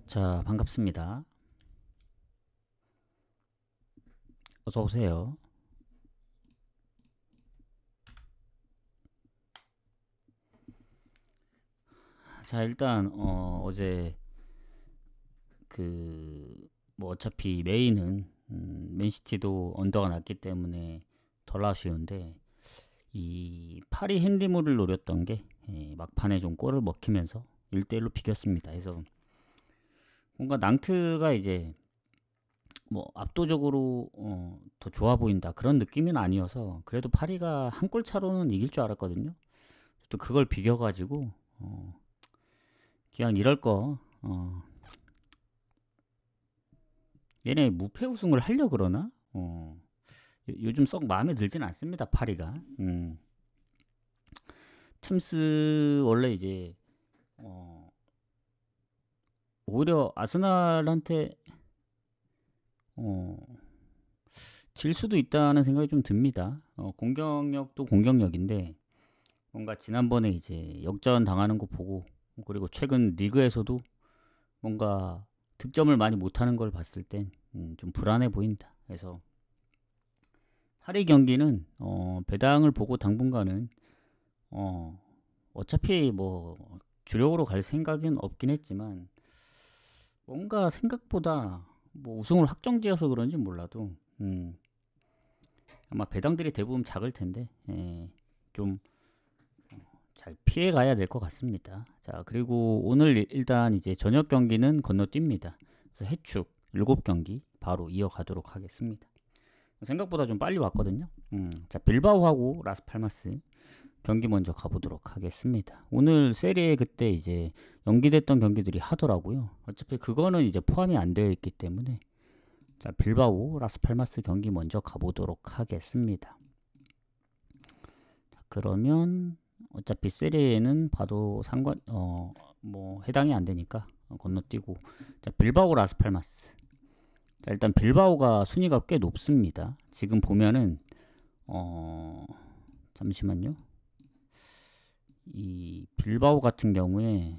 자, 반갑습니다. 어서 오세요. 자, 일단 어제 뭐 어차피 메인은 맨시티도 언더가 났기 때문에 덜 아쉬운데 이 파리 핸디물을 노렸던 게 막판에 좀 골을 먹히면서 1대1로 비겼습니다. 그래서 뭔가 낭트가 이제 뭐 압도적으로 더 좋아 보인다 그런 느낌은 아니어서 그래도 파리가 한 골 차로는 이길 줄 알았거든요. 또 그걸 비겨가지고 그냥 이럴 거 얘네 무패 우승을 하려 그러나? 요즘 썩 마음에 들진 않습니다. 파리가. 챔스 원래 이제 어, 오히려 아스날한테 어, 질 수도 있다는 생각이 좀 듭니다. 공격력도 공격력인데 뭔가 지난번에 이제 역전 당하는 거 보고 그리고 최근 리그에서도 뭔가 득점을 많이 못하는 걸 봤을 땐 좀 불안해 보인다. 그래서 파리 경기는 배당을 보고 당분간은 어, 어차피 뭐 주력으로 갈 생각은 없긴 했지만 뭔가 생각보다 뭐 우승을 확정지어서 그런지 몰라도 아마 배당들이 대부분 작을 텐데 좀 잘 피해 가야 될 것 같습니다. 자, 그리고 오늘 일단 이제 저녁 경기는 건너뜁니다. 그래서 해축 7경기 바로 이어가도록 하겠습니다. 생각보다 좀 빨리 왔거든요. 자, 빌바오하고 라스팔마스 경기 먼저 가보도록 하겠습니다. 오늘 세리에 그때 이제 연기됐던 경기들이 하더라고요. 어차피 그거는 이제 포함이 안 되어 있기 때문에 자, 빌바오 라스팔마스 경기 먼저 가보도록 하겠습니다. 자, 그러면 어차피 세리에는 봐도 뭐 해당이 안 되니까 건너뛰고 자, 빌바오 라스팔마스. 자, 일단 빌바오가 순위가 꽤 높습니다. 지금 보면은 잠시만요. 이 빌바오 같은 경우에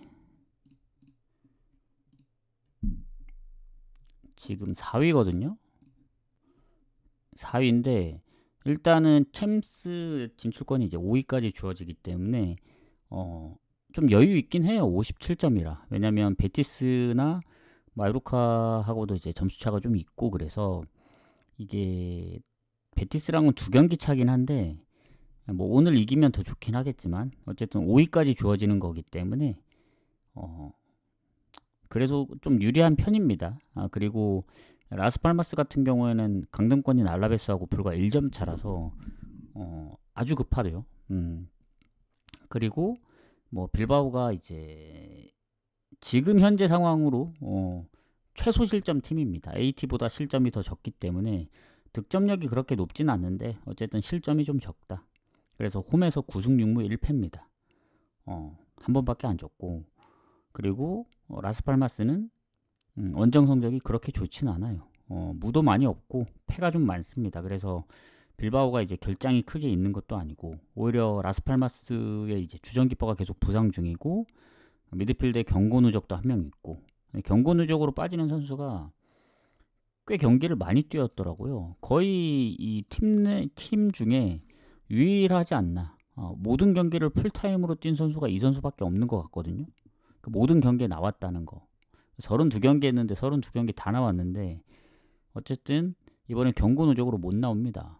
지금 4위거든요. 4위인데 일단은 챔스 진출권이 이제 5위까지 주어지기 때문에 좀 여유 있긴 해요. 57점이라. 왜냐면 베티스나 마요르카하고도 이제 점수 차가 좀 있고 그래서 이게 베티스랑은 2경기 차긴 한데 뭐 오늘 이기면 더 좋긴 하겠지만 어쨌든 5위까지 주어지는 거기 때문에 그래서 좀 유리한 편입니다. 그리고 라스팔마스 같은 경우에는 강등권인 알라베스하고 불과 1점 차라서 아주 급하대요. 그리고 뭐 빌바오가 이제 지금 현재 상황으로 최소 실점 팀입니다. AT보다 실점이 더 적기 때문에 득점력이 그렇게 높진 않는데 어쨌든 실점이 좀 적다. 그래서 홈에서 9승 6무 1패입니다. 한 번밖에 안 졌고 그리고 라스팔마스는 원정 성적이 그렇게 좋진 않아요. 무도 많이 없고 패가 좀 많습니다. 그래서 빌바오가 이제 결장이 크게 있는 것도 아니고 오히려 라스팔마스의 이제 주전 키퍼가 계속 부상 중이고 미드필드에 경고 누적도 한 명 있고 경고 누적으로 빠지는 선수가 꽤 경기를 많이 뛰었더라고요. 거의 이 팀 중에 유일하지 않나. 모든 경기를 풀타임으로 뛴 선수가 이 선수밖에 없는 것 같거든요. 그 모든 경기에 나왔다는 거. 32경기 했는데 32경기 다 나왔는데 어쨌든 이번에 경고 누적으로 못 나옵니다.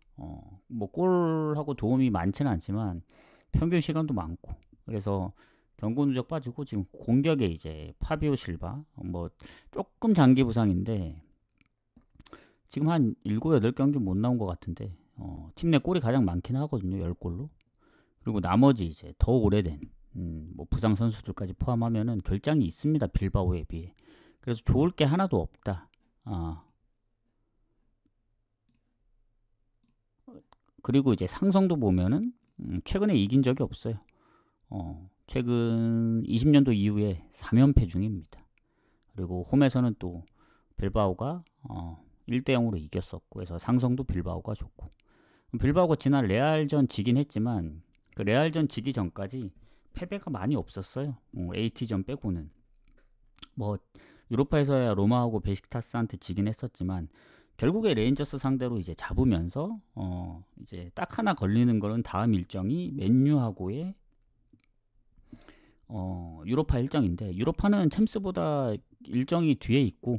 뭐 골하고 도움이 많지는 않지만 평균 시간도 많고 그래서 경고 누적 빠지고 지금 공격에 이제 파비오 실바 뭐 조금 장기 부상인데 지금 한 7, 8경기 못 나온 것 같은데 팀 내 골이 가장 많긴 하거든요. 10골로. 그리고 나머지 이제 더 오래된 뭐 부상 선수들까지 포함하면은 결장이 있습니다. 빌바오에 비해. 그래서 좋을 게 하나도 없다. 그리고 이제 상성도 보면은 최근에 이긴 적이 없어요. 최근 20년도 이후에 3연패 중입니다. 그리고 홈에서는 또 빌바오가 1대0으로 이겼었고 해서 상성도 빌바오가 좋고 빌바오가 지난 레알전 지긴 했지만 그 레알전 지기 전까지 패배가 많이 없었어요. AT전 빼고는 뭐 유로파에서야 로마하고 베식타스한테 지긴 했었지만 결국에 레인저스 상대로 이제 잡으면서 이제 딱 하나 걸리는 거는 다음 일정이 맨유하고의 유로파 일정인데, 유로파는 챔스보다 일정이 뒤에 있고,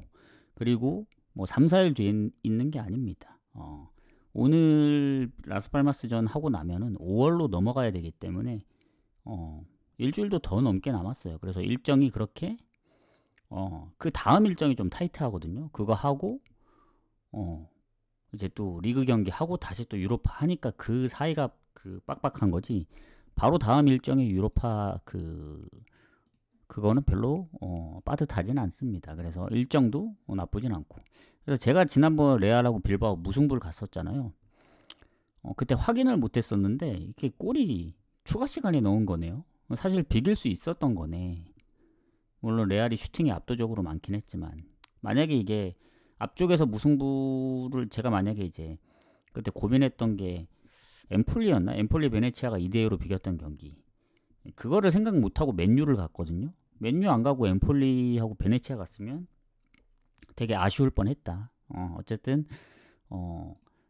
그리고 뭐 3, 4일 뒤에 있는 게 아닙니다. 오늘 라스팔마스전 하고 나면은 5월로 넘어가야 되기 때문에 일주일도 더 넘게 남았어요. 그래서 일정이 그렇게 그 다음 일정이 좀 타이트하거든요. 그거 하고 이제 또 리그 경기 하고 다시 또 유로파 하니까 그 사이가 그 빡빡한 거지. 바로 다음 일정에 유로파 그거는 별로 빠듯하진 않습니다. 그래서 일정도 나쁘진 않고. 그래서 제가 지난번 레알하고 빌바오 무승부를 갔었잖아요. 그때 확인을 못했었는데 이게 골이 추가 시간에 넣은 거네요. 사실 비길 수 있었던 거네. 물론 레알이 슈팅이 압도적으로 많긴 했지만, 만약에 이게 앞쪽에서 무승부를 제가 만약에 이제 그때 고민했던 게 엠폴리였나? 엠폴리 베네치아가 2대2로 비겼던 경기. 그거를 생각 못하고 맨유를 갔거든요. 맨유 안 가고 엠폴리하고 베네치아 갔으면 되게 아쉬울 뻔했다. 어쨌든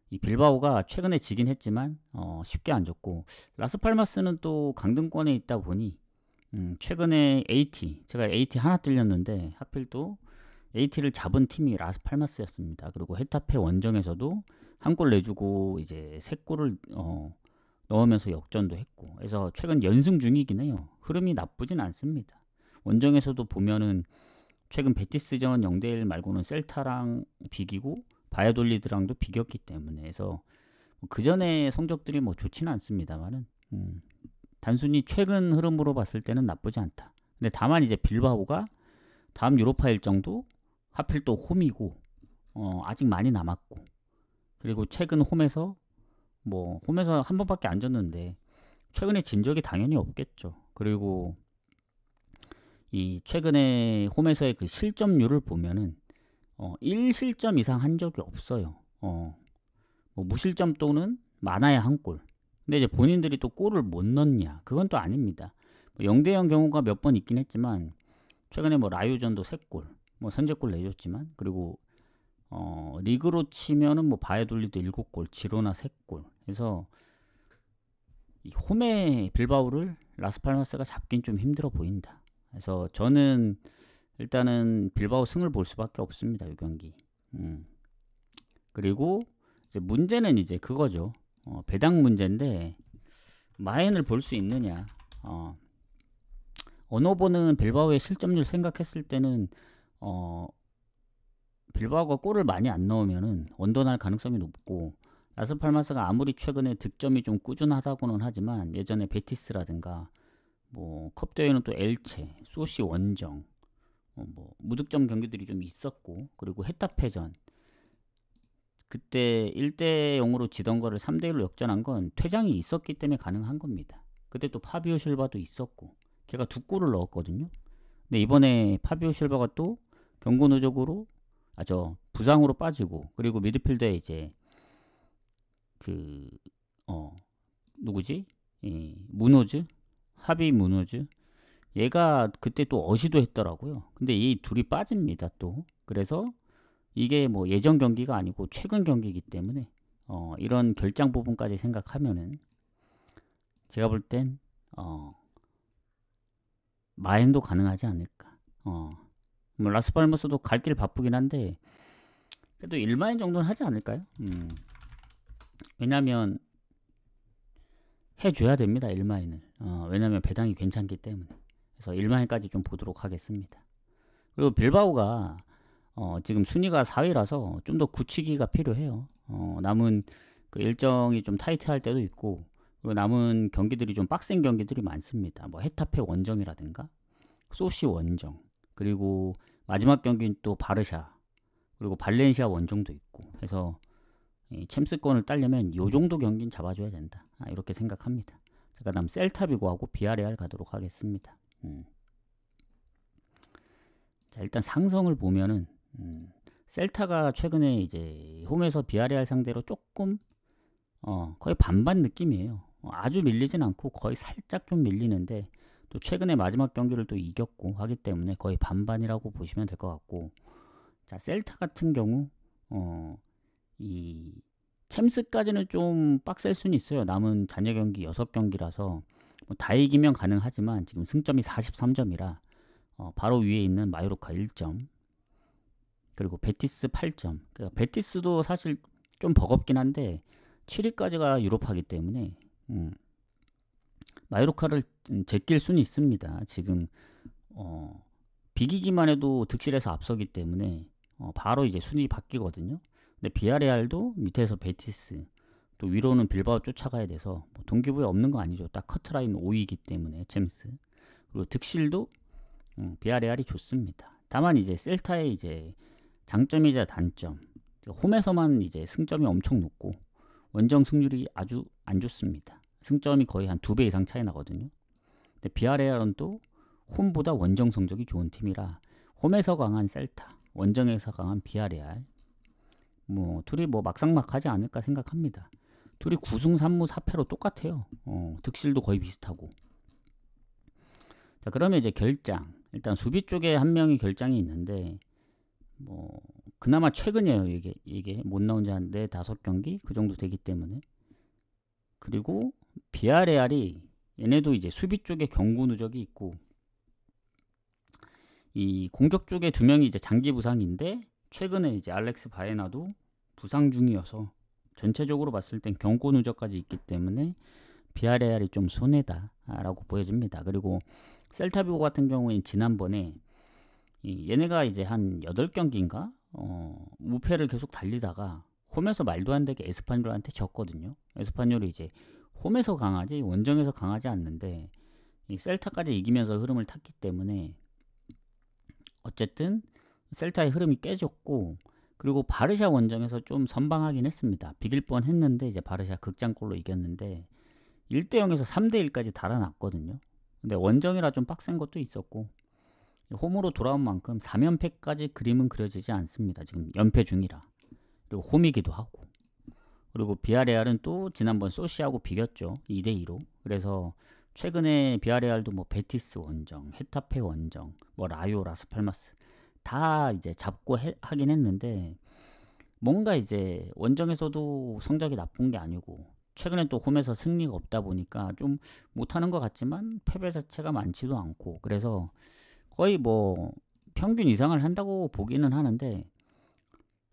이 빌바오가 최근에 지긴 했지만 쉽게 안 졌고, 라스팔마스는 또 강등권에 있다 보니 최근에 제가 AT 하나 뚫렸는데 하필 또 AT를 잡은 팀이 라스팔마스였습니다. 그리고 헤타페 원정에서도 한 골 내주고 이제 세 골을 넣으면서 역전도 했고, 그래서 최근 연승 중이긴 해요. 흐름이 나쁘진 않습니다. 원정에서도 보면은 최근 베티스전 0대1 말고는 셀타랑 비기고 바야돌리드랑도 비겼기 때문에, 해서 그 전에 성적들이 뭐 좋지는 않습니다만은 단순히 최근 흐름으로 봤을 때는 나쁘지 않다. 근데 다만 이제 빌바오가 다음 유로파 일정도 하필 또 홈이고 아직 많이 남았고, 그리고 최근 홈에서 한 번밖에 안 졌는데 최근에 진 적이 당연히 없겠죠. 그리고 이 최근에 홈에서의 그 실점률을 보면은 1실점 이상 한 적이 없어요. 뭐 무실점 또는 많아야 한 골. 근데 이제 본인들이 또 골을 못 넣냐? 그건 또 아닙니다. 0대0 경우가 몇 번 있긴 했지만 최근에 뭐 라유전도 3골, 뭐 선제골 내줬지만, 그리고 리그로 치면은 뭐 바이돌리도 7골, 지로나 3골. 그래서 이 홈의 빌바오를 라스팔마스가 잡긴 좀 힘들어 보인다. 그래서 저는 일단은 빌바오 승을 볼 수밖에 없습니다, 이 경기. 그리고 이제 문제는 이제 그거죠. 배당 문제인데 마엔을 볼 수 있느냐. 언어보는 빌바오의 실점률 생각했을 때는 빌바오가 골을 많이 안 넣으면은 원더날 가능성이 높고, 라스팔마스가 아무리 최근에 득점이 좀 꾸준하다고는 하지만 예전에 베티스라든가 뭐 컵대회는 또 엘체, 소시 원정, 뭐 무득점 경기들이 좀 있었고, 그리고 헤타페전 그때 1대0으로 지던 거를 3대1로 역전한 건 퇴장이 있었기 때문에 가능한 겁니다. 그때 또 파비오 실바도 있었고 걔가 2골을 넣었거든요. 근데 이번에 파비오 실바가 또 경고 누적으로 부상으로 빠지고, 그리고 미드필더에 이제 누구지? 무노즈? 하비 무노즈? 얘가 그때 또 어시도 했더라고요. 근데 이 둘이 빠집니다 또. 그래서 이게 뭐 예전 경기가 아니고 최근 경기이기 때문에 이런 결장 부분까지 생각하면은 제가 볼 땐 마엔도 가능하지 않을까. 뭐 라스팔마스도 갈 길 바쁘긴 한데 그래도 1마엔 정도는 하지 않을까요? 왜냐면 해줘야 됩니다, 1마엔을. 왜냐면 배당이 괜찮기 때문에. 그래서 1마엔까지 좀 보도록 하겠습니다. 그리고 빌바오가 지금 순위가 4위라서 좀 더 굳히기가 필요해요. 남은 그 일정이 좀 타이트할 때도 있고, 그리고 남은 경기들이 좀 빡센 경기들이 많습니다. 뭐 헤타페 원정이라든가 소시 원정, 그리고 마지막 경기는 또 바르샤, 그리고 발렌시아 원정도 있고 해서 이 챔스권을 따려면 요 정도 경기는 잡아줘야 된다. 이렇게 생각합니다. 자, 그다음 셀타비고하고 비아레알 가도록 하겠습니다. 자, 일단 상성을 보면은 셀타가 최근에 이제 홈에서 비아레알 상대로 조금 거의 반반 느낌이에요. 아주 밀리진 않고 거의 살짝 좀 밀리는데 또 최근에 마지막 경기를 또 이겼고 하기 때문에 거의 반반이라고 보시면 될 것 같고, 자 셀타 같은 경우 이 챔스까지는 좀 빡셀 수는 있어요. 남은 잔여 경기 6경기라서 다 이기면 가능하지만 지금 승점이 43점이라 바로 위에 있는 마요르카 1점, 그리고 베티스 8점. 그러니까 베티스도 사실 좀 버겁긴 한데 7위까지가 유럽하기 때문에 마요르카를 제낄 수는 있습니다. 지금 비기기만 해도 득실에서 앞서기 때문에 바로 이제 순위 바뀌거든요. 근데 비아레알도 밑에서 베티스, 또 위로는 빌바오 쫓아가야 돼서 뭐 동기부여 없는 거 아니죠. 딱 커트라인 5위이기 때문에 챔스. 그리고 득실도 비아레알이 좋습니다. 다만 이제 셀타의 이제 장점이자 단점, 홈에서만 이제 승점이 엄청 높고 원정 승률이 아주 안 좋습니다. 승점이 거의 한 2배 이상 차이 나거든요. 근데 비아레알은 또 홈보다 원정 성적이 좋은 팀이라 홈에서 강한 셀타, 원정에서 강한 비아레알, 뭐 둘이 뭐 막상막하지 않을까 생각합니다. 둘이 9승 3무 4패로 똑같아요. 득실도 거의 비슷하고. 자, 그러면 이제 결장. 일단 수비 쪽에 한 명이 결장이 있는데 뭐 그나마 최근이에요. 이게 못 나온 지 한 4-5경기 그 정도 되기 때문에. 그리고 비아레알이 얘네도 이제 수비 쪽에 경고 누적이 있고, 이 공격 쪽에 2명이 이제 장기 부상인데 최근에 이제 알렉스 바에나도 부상 중이어서 전체적으로 봤을 땐 경고 누적까지 있기 때문에 비아레알이 좀 손해다라고 보여집니다. 그리고 셀타비고 같은 경우엔 지난번에 얘네가 이제 한 8경기인가 무패를 계속 달리다가 홈에서 말도 안 되게 에스파뇰한테 졌거든요. 에스파뇰이 이제 홈에서 강하지 원정에서 강하지 않는데 이 셀타까지 이기면서 흐름을 탔기 때문에 어쨌든 셀타의 흐름이 깨졌고, 그리고 바르샤 원정에서 좀 선방하긴 했습니다. 비길 뻔 했는데 이제 바르샤 극장골로 이겼는데 1대0에서 3대1까지 달아났거든요. 근데 원정이라 좀 빡센 것도 있었고, 홈으로 돌아온 만큼 3연패까지 그림은 그려지지 않습니다. 지금 연패 중이라. 그리고 홈이기도 하고. 그리고 비아레알은 또 지난번 소시하고 비겼죠. 2대2로. 그래서 최근에 비아레알도 뭐 베티스 원정, 헤타페 원정, 뭐 라요, 라스팔마스 다 이제 잡고 하긴 했는데 뭔가 이제 원정에서도 성적이 나쁜 게 아니고 최근에 또 홈에서 승리가 없다 보니까 좀 못하는 것 같지만 패배 자체가 많지도 않고, 그래서 거의 뭐 평균 이상을 한다고 보기는 하는데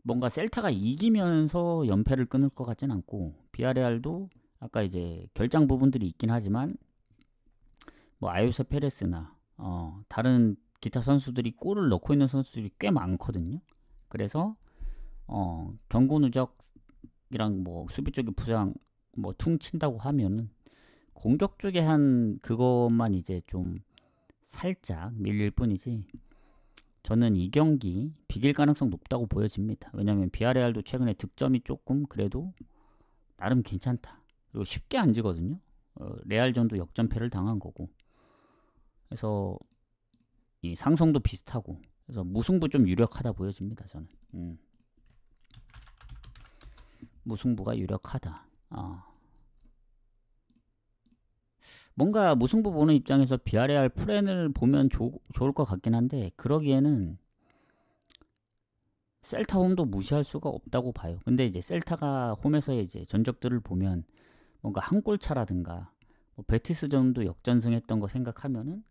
뭔가 셀타가 이기면서 연패를 끊을 것 같진 않고, 비아레알도 아까 이제 결장 부분들이 있긴 하지만 뭐 아요세 페레스나 다른 기타 선수들이 골을 넣고 있는 선수들이 꽤 많거든요. 그래서 경고 누적이랑 뭐 수비 쪽에 부상 뭐 퉁친다고 하면은 공격 쪽에 한 그것만 이제 좀 살짝 밀릴 뿐이지 저는 이 경기 비길 가능성 높다고 보여집니다. 왜냐면 비아레알도 최근에 득점이 조금 그래도 나름 괜찮다. 그리고 쉽게 안 지거든요. 레알전도 역전패를 당한 거고. 그래서 이 상성도 비슷하고, 그래서 무승부 좀 유력하다 보여집니다. 저는 무승부가 유력하다. 뭔가 무승부 보는 입장에서 비아레알 플랜을 보면 좋을 것 같긴 한데 그러기에는 셀타 홈도 무시할 수가 없다고 봐요. 근데 이제 셀타가 홈에서의 이제 전적들을 보면 뭔가 한 골 차라든가 뭐 베티스전도 역전승했던 거 생각하면은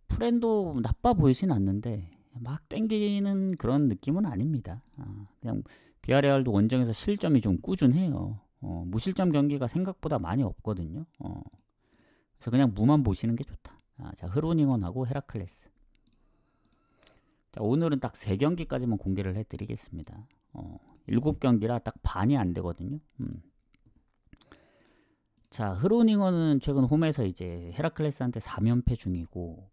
플랜도 나빠 보이진 않는데 막 땡기는 그런 느낌은 아닙니다. 그냥 비아레알도 원정에서 실점이 좀 꾸준해요. 무실점 경기가 생각보다 많이 없거든요. 그래서 그냥 무만 보시는 게 좋다. 자, 흐로닝원하고 헤라클레스. 자, 오늘은 딱 3경기까지만 공개를 해드리겠습니다. 7경기라 딱 반이 안 되거든요. 자, 흐로닝원은 최근 홈에서 이제 헤라클레스한테 3연패 중이고,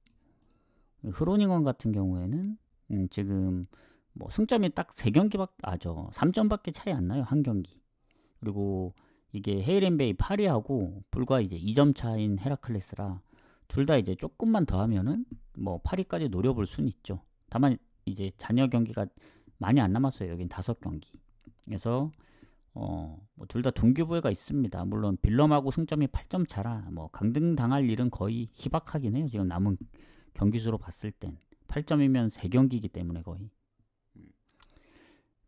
흐로닝원 같은 경우에는 지금 뭐 승점이 딱 3점밖에 차이 안 나요. 한 경기. 그리고 이게 헤이렌베이 파리하고 불과 이제 2점 차인 헤라클레스라 둘 다 이제 조금만 더 하면은 뭐 파리까지 노려볼 수는 있죠. 다만 이제 잔여 경기가 많이 안 남았어요. 여긴 5경기. 그래서 뭐 둘 다 동기부여가 있습니다. 물론 빌럼하고 승점이 8점 차라 뭐 강등당할 일은 거의 희박하긴 해요. 지금 남은 경기 수로 봤을 땐 8점이면 3경기이기 때문에 거의.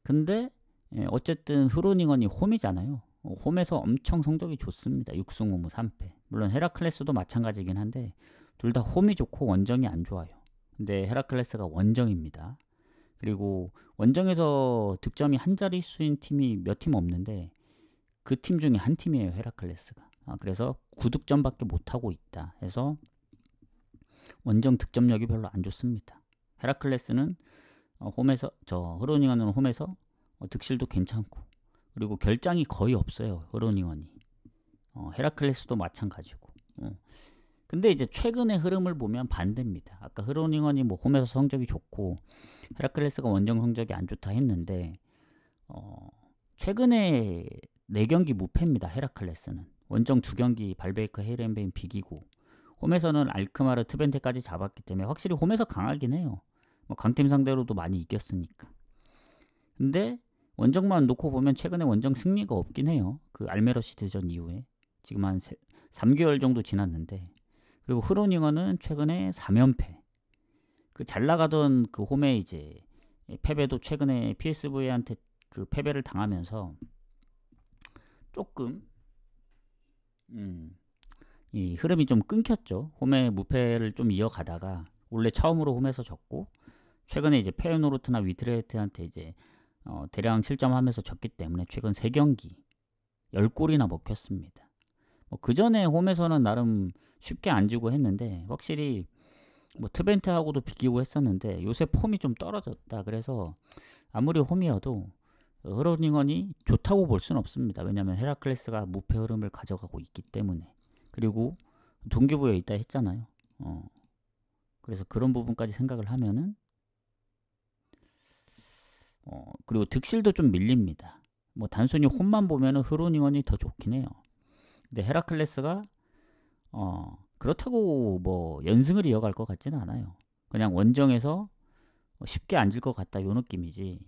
근데 어쨌든 흐로닝언이 홈이잖아요. 홈에서 엄청 성적이 좋습니다. 6승 5무 3패. 물론 헤라클레스도 마찬가지긴 한데 둘 다 홈이 좋고 원정이 안 좋아요. 근데 헤라클레스가 원정입니다. 그리고 원정에서 득점이 한 자릿수인 팀이 몇 팀 없는데 그 팀 중에 한 팀이에요. 헤라클레스가. 그래서 9득점밖에 못하고 있다. 해서 원정 득점력이 별로 안 좋습니다. 헤라클레스는 홈에서 흐로닝언은 홈에서 득실도 괜찮고 그리고 결장이 거의 없어요. 흐로닝언이. 헤라클레스도 마찬가지고. 근데 이제 최근의 흐름을 보면 반대입니다. 아까 흐로닝언이 뭐 홈에서 성적이 좋고 헤라클레스가 원정 성적이 안 좋다 했는데 최근에 4경기 무패입니다. 헤라클레스는. 원정 2경기 발베이크 헤이렌베인 비기고 홈에서는 알크마르 트벤테까지 잡았기 때문에 확실히 홈에서 강하긴 해요. 뭐 강팀 상대로도 많이 이겼으니까. 근데 원정만 놓고 보면 최근에 원정 승리가 없긴 해요. 그 알메러시 대전 이후에. 지금 한 3개월 정도 지났는데 그리고 흐로닝언은 최근에 3연패. 그 잘 나가던 그 홈에 이제 패배도 최근에 PSV한테 그 패배를 당하면서 조금 이 흐름이 좀 끊겼죠. 홈에 무패를 좀 이어가다가 원래 처음으로 홈에서 졌고 최근에 이제 페어노르트나 위트레흐트한테 이제 대량 실점하면서 졌기 때문에 최근 3경기 10골이나 먹혔습니다. 그 전에 홈에서는 나름 쉽게 안 지고 했는데 확실히 뭐 트벤트하고도 비기고 했었는데 요새 폼이 좀 떨어졌다. 그래서 아무리 홈이어도 흐로닝언이 좋다고 볼 수는 없습니다. 왜냐하면 헤라클레스가 무패 흐름을 가져가고 있기 때문에. 그리고 동기부여 있다 했잖아요. 그래서 그런 부분까지 생각을 하면은 그리고 득실도 좀 밀립니다. 뭐 단순히 홈만 보면은 흐로닝언이 더 좋긴 해요. 근데 헤라클레스가 그렇다고 뭐 연승을 이어갈 것 같지는 않아요. 그냥 원정에서 쉽게 앉을 것 같다 요 느낌이지.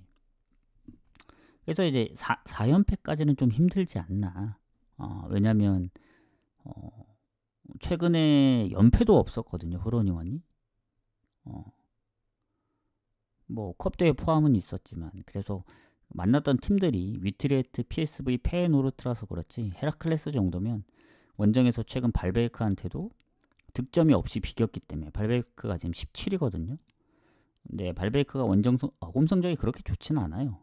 그래서 이제 4연패까지는 좀 힘들지 않나. 왜냐면 최근에 연패도 없었거든요. 흐로닝언이. 뭐 컵대회 포함은 있었지만 그래서 만났던 팀들이 위트레트, PSV, 페에노르트라서 그렇지 헤라클레스 정도면 원정에서 최근 발베이크한테도 득점이 없이 비겼기 때문에 발베이크가 지금 17이거든요. 근데 발베이크가 홈 성적이 그렇게 좋지는 않아요.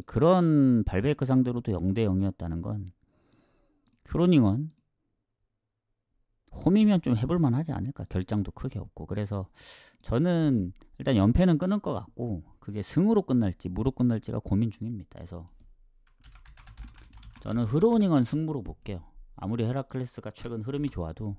그런 발베이크 상대로도 0대 0이었다는 건 흐로닝언 홈이면 좀 해볼만 하지 않을까. 결장도 크게 없고. 그래서 저는 일단 연패는 끊을 것 같고 그게 승으로 끝날지 무로 끝날지가 고민 중입니다. 그래서 저는 흐로닝언 승부로 볼게요. 아무리 헤라클레스가 최근 흐름이 좋아도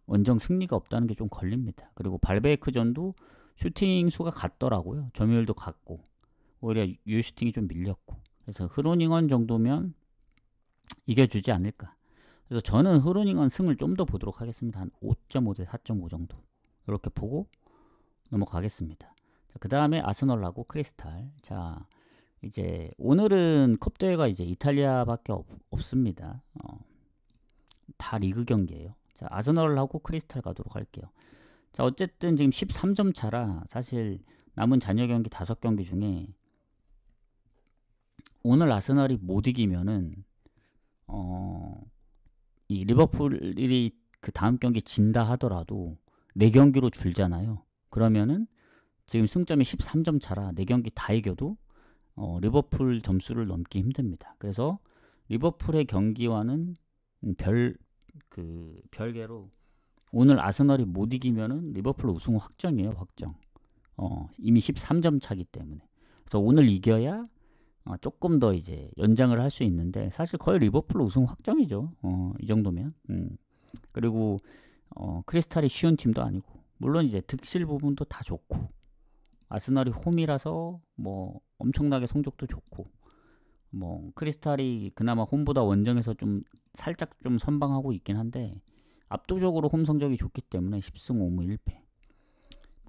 원정 승리가 없다는 게 좀 걸립니다. 그리고 발베이크전도 슈팅 수가 같더라고요. 점유율도 같고 오히려 유슈팅이 좀 밀렸고 그래서 흐로닝언 정도면 이겨주지 않을까. 그래서 저는 흐로닝언 승을 좀 더 보도록 하겠습니다. 한 5.5 대 4.5 정도 이렇게 보고 넘어가겠습니다. 그 다음에 아스널하고 크리스탈. 자 이제 오늘은 컵대회가 이제 이탈리아밖에 없습니다. 다 리그 경기예요. 자 아스널하고 크리스탈 가도록 할게요. 자 어쨌든 지금 13점 차라 사실 남은 잔여 경기 5경기 중에 오늘 아스널이 못 이기면은 이 리버풀이 그 다음 경기 진다 하더라도 4경기로 줄잖아요. 그러면은 지금 승점이 13점 차라 4경기 다 이겨도 리버풀 점수를 넘기 힘듭니다. 그래서 리버풀의 경기와는 별개로 오늘 아스널이 못 이기면은 리버풀 우승 확정이에요. 확정. 이미 13점 차기 때문에. 그래서 오늘 이겨야 조금 더 이제 연장을 할 수 있는데 사실 거의 리버풀 우승 확정이죠. 이 정도면. 그리고 크리스탈이 쉬운 팀도 아니고 물론 이제 득실 부분도 다 좋고 아스널이 홈이라서 뭐 엄청나게 성적도 좋고 뭐 크리스탈이 그나마 홈보다 원정에서 좀 살짝 좀 선방하고 있긴 한데 압도적으로 홈 성적이 좋기 때문에 10승 5무 1패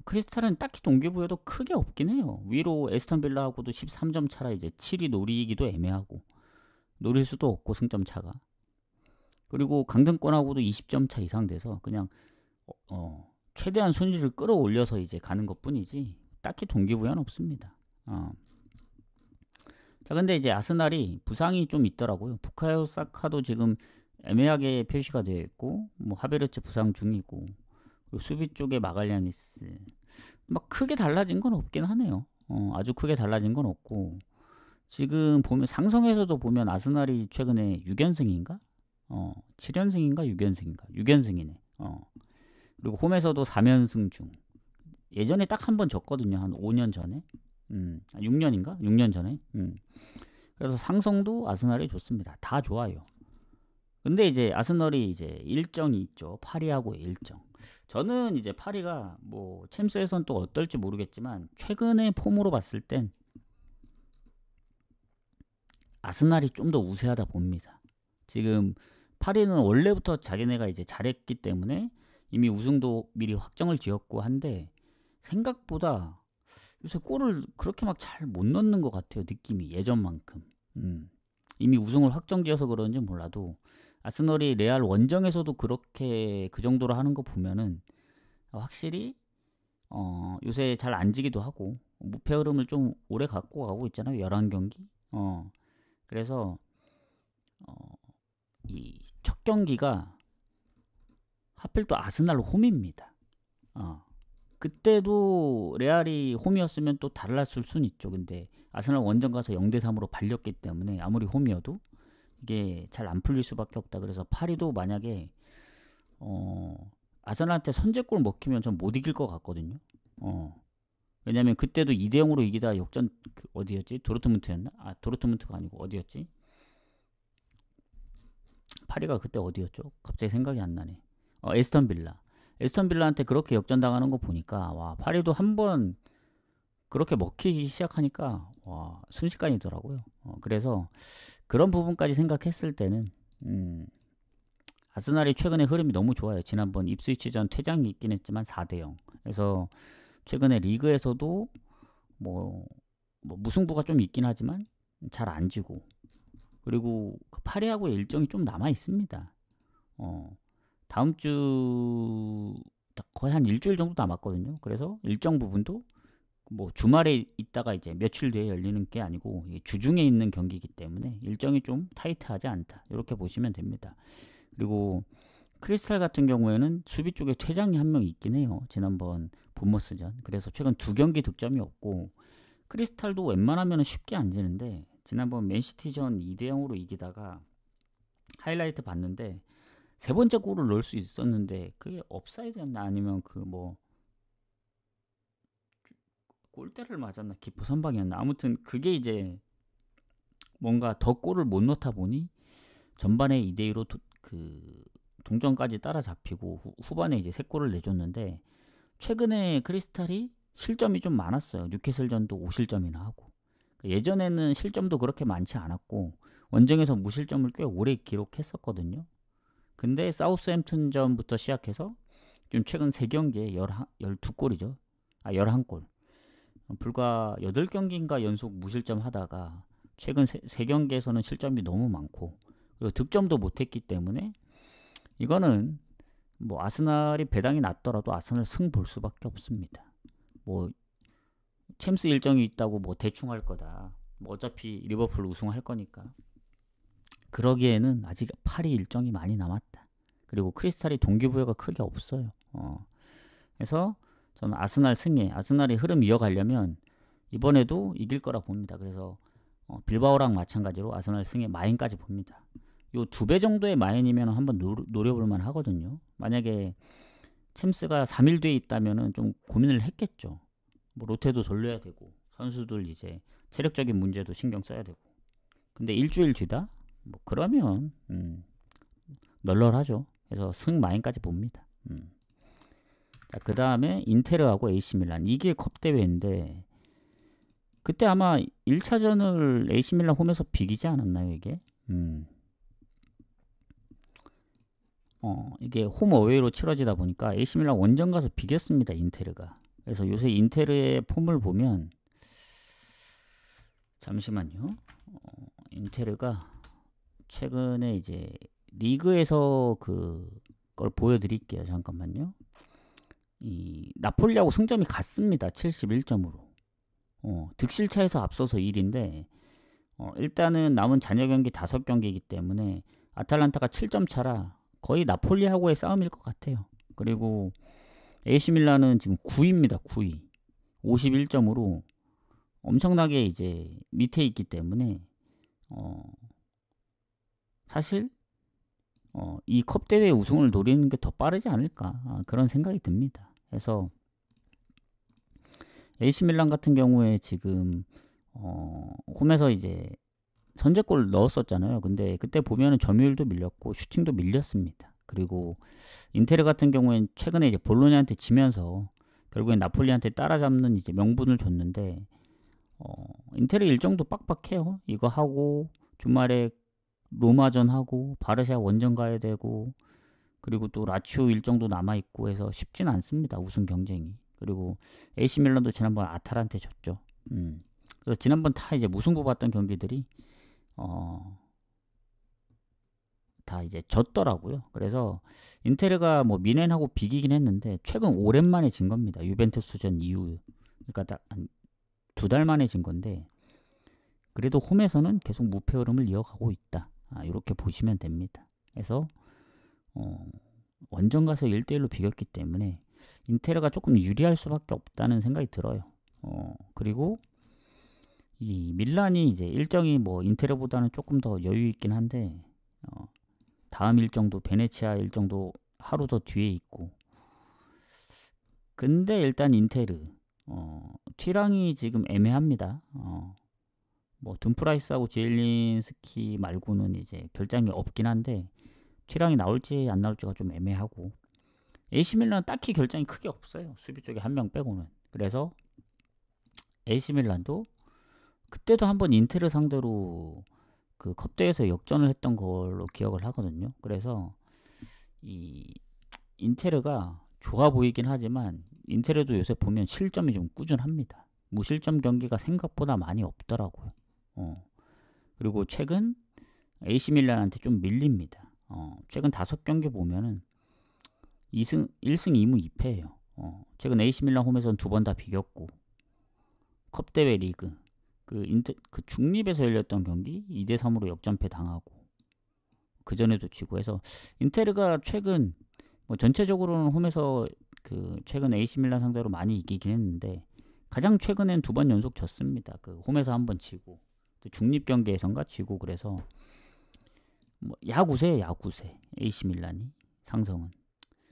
크리스탈은 딱히 동기부여도 크게 없긴 해요. 위로 에스턴 빌라하고도 13점 차라 이제 7위 노리기도 애매하고 노릴 수도 없고 승점 차가. 그리고 강등권하고도 20점 차 이상 돼서 그냥 최대한 순위를 끌어올려서 이제 가는 것뿐이지 딱히 동기부여는 없습니다. 자, 근데 이제 아스날이 부상이 좀 있더라고요. 부카요 사카도 지금 애매하게 표시가 되어 있고, 뭐 하베르츠 부상 중이고, 그리고 수비 쪽에 마갈리아니스 막 크게 달라진 건 없긴 하네요. 아주 크게 달라진 건 없고, 지금 보면 상성에서도 보면 아스날이 최근에 6연승인가? 7연승인가 6연승인가? 6연승이네. 그리고 홈에서도 3연승 중. 예전에 딱 한 번 졌거든요. 한 5년 전에. 6년인가? 6년 전에. 그래서 상성도 아스날이 좋습니다. 다 좋아요. 근데 이제 아스널이 이제 일정이 있죠. 파리하고의 일정. 저는 이제 파리가 뭐 챔스에선 또 어떨지 모르겠지만 최근의 폼으로 봤을 땐 아스날이 좀 더 우세하다 봅니다. 지금 파리는 원래부터 자기네가 이제 잘했기 때문에 이미 우승도 미리 확정을 지었고 한데 생각보다 요새 골을 그렇게 막 잘 못 넣는 것 같아요. 느낌이 예전만큼. 이미 우승을 확정지어서 그런지 몰라도 아스널이 레알 원정에서도 그렇게 그 정도로 하는 거 보면은 확실히 요새 잘 안 지기도 하고 무패 흐름을 좀 오래 갖고 가고 있잖아요. 11경기. 그래서 이 첫 경기가 하필 또 아스날 홈입니다. 그때도 레알이 홈이었으면 또 달랐을 수는 있죠. 근데 아스날 원정 가서 0대3으로 발렸기 때문에 아무리 홈이어도 이게 잘 안 풀릴 수밖에 없다. 그래서 파리도 만약에 아스날한테 선제골 먹히면 전 못 이길 것 같거든요. 왜냐면 그때도 2대0으로 이기다 역전 어디였지? 도르트문트였나? 도르트문트가 아니고 어디였지? 파리가 그때 어디였죠? 갑자기 생각이 안 나네. 에스턴 빌라. 에스턴 빌라한테 그렇게 역전당하는 거 보니까 와 파리도 한번 그렇게 먹히기 시작하니까 와 순식간이더라고요. 그래서 그런 부분까지 생각했을 때는 아스날이 최근에 흐름이 너무 좋아요. 지난번 입스위치전 퇴장이 있긴 했지만 4대0. 그래서 최근에 리그에서도 뭐 무승부가 좀 있긴 하지만 잘 안 지고 그리고 파리하고의 일정이 좀 남아 있습니다. 다음 주 거의 한 일주일 정도 남았거든요. 그래서 일정 부분도 뭐 주말에 있다가 이제 며칠 뒤에 열리는 게 아니고 주중에 있는 경기이기 때문에 일정이 좀 타이트하지 않다. 이렇게 보시면 됩니다. 그리고 크리스탈 같은 경우에는 수비 쪽에 퇴장이 한 명 있긴 해요. 지난번 본머스전. 그래서 최근 2경기 득점이 없고 크리스탈도 웬만하면 쉽게 안 지는데 지난번 맨시티전 2대0으로 이기다가 하이라이트 봤는데 세 번째 골을 넣을 수 있었는데 그게 업사이드였나 아니면 그 뭐 골대를 맞았나 기포 선방이었나 아무튼 그게 이제 뭔가 더 골을 못 넣다 보니 전반에 2대2로 그 동점까지 따라잡히고 후반에 이제 3골을 내줬는데 최근에 크리스탈이 실점이 좀 많았어요. 뉴캐슬전도 5실점이나 하고 예전에는 실점도 그렇게 많지 않았고 원정에서 무실점을 꽤 오래 기록했었거든요. 근데 사우스햄튼전부터 시작해서 좀 최근 3경기에 12골이죠. 11골. 불과 8경기인가 연속 무실점 하다가 최근 3경기에서는 실점이 너무 많고 그리고 득점도 못했기 때문에 이거는 뭐 아스날이 배당이 낮더라도 아스날 승 볼 수밖에 없습니다. 뭐 챔스 일정이 있다고 뭐 대충 할 거다. 뭐 어차피 리버풀 우승할 거니까. 그러기에는 아직 파리 일정이 많이 남았다. 그리고 크리스탈이 동기부여가 크게 없어요. 그래서 저는 아스날 승에 아스날의 흐름 이어가려면 이번에도 이길 거라 봅니다. 그래서 빌바오랑 마찬가지로 아스날 승에 마인까지 봅니다. 요 2배 정도의 마인이면 한번 노려볼만 하거든요. 만약에 챔스가 3일 뒤에 있다면은 좀 고민을 했겠죠. 뭐 로테도 돌려야 되고 선수들 이제 체력적인 문제도 신경 써야 되고. 근데 일주일 뒤다? 뭐 그러면 널널하죠. 그래서 승 마인까지 봅니다. 자, 그 다음에 인테르하고 AC 밀란 이게 컵 대회인데 그때 아마 1차전을 AC 밀란 홈에서 비기지 않았나요 이게? 이게 홈 어웨이로 치러지다 보니까 AC 밀란 원정 가서 비겼습니다 인테르가. 그래서 요새 인테르의 폼을 보면 잠시만요. 인테르가 최근에 이제 리그에서 그걸 보여드릴게요. 잠깐만요. 이 나폴리하고 승점이 같습니다. 71점으로. 득실차에서 앞서서 1인데 일단은 남은 잔여 경기 5경기이기 때문에 아탈란타가 7점 차라 거의 나폴리하고의 싸움일 것 같아요. 그리고 AC 밀란은 지금 9위입니다. 9위. 51점으로 엄청나게 이제 밑에 있기 때문에 사실 이 컵 대회 우승을 노리는 게 더 빠르지 않을까 그런 생각이 듭니다. 그래서 AC 밀란 같은 경우에 지금 홈에서 이제 선제골 넣었었잖아요. 근데 그때 보면은 점유율도 밀렸고 슈팅도 밀렸습니다. 그리고 인테르 같은 경우엔 최근에 이제 볼로냐한테 지면서 결국엔 나폴리한테 따라잡는 이제 명분을 줬는데 인테르 일정도 빡빡해요. 이거 하고 주말에 로마전 하고 바르샤 원정 가야 되고 그리고 또 라치오 일정도 남아 있고 해서 쉽진 않습니다. 우승 경쟁이. 그리고 AC 밀란도 지난번 아탈한테 졌죠. 그래서 지난번 다 이제 무승부 봤던 경기들이 다 이제 졌더라고요. 그래서 인테르가 뭐 미넨하고 비기긴 했는데 최근 오랜만에 진 겁니다. 유벤투스전 이후. 그러니까 딱 한 2달 만에 진 건데 그래도 홈에서는 계속 무패 흐름을 이어가고 있다. 이렇게 보시면 됩니다. 그래서 원정 가서 1대1로 비겼기 때문에 인테르가 조금 유리할 수밖에 없다는 생각이 들어요. 그리고 이 밀란이 이제 일정이 뭐 인테르보다는 조금 더 여유 있긴 한데 다음 일정도 베네치아 일정도 하루 더 뒤에 있고 근데 일단 인테르 튀랑이 지금 애매합니다. 뭐 dum프라이스하고 지엘린스키 말고는 이제 결장이 없긴 한데 튀랑이 나올지 안 나올지가 좀 애매하고 AC 밀란은 딱히 결장이 크게 없어요. 수비 쪽에 한 명 빼고는. 그래서 AC 밀란도 그때도 한번 인테르 상대로 그 컵대회에서 역전을 했던 걸로 기억을 하거든요. 그래서 이 인테르가 좋아 보이긴 하지만 인테르도 요새 보면 실점이 좀 꾸준합니다. 무실점 경기가 생각보다 많이 없더라고요. 그리고 최근 AC 밀란한테 좀 밀립니다. 최근 5경기 보면은 1승 2무 2패예요. 최근 AC 밀란 홈에서는 2번 다 비겼고 컵대회 리그 그 중립에서 열렸던 경기 2대3으로 역전패 당하고 그 전에도 지고 해서 인테르가 최근 뭐 전체적으로는 홈에서 그 최근 AC 밀란 상대로 많이 이기긴 했는데 가장 최근엔 2번 연속 졌습니다. 그 홈에서 한번 지고 또 중립 경기에선가 지고 그래서 뭐 야구세예요. AC 밀란이 상성은.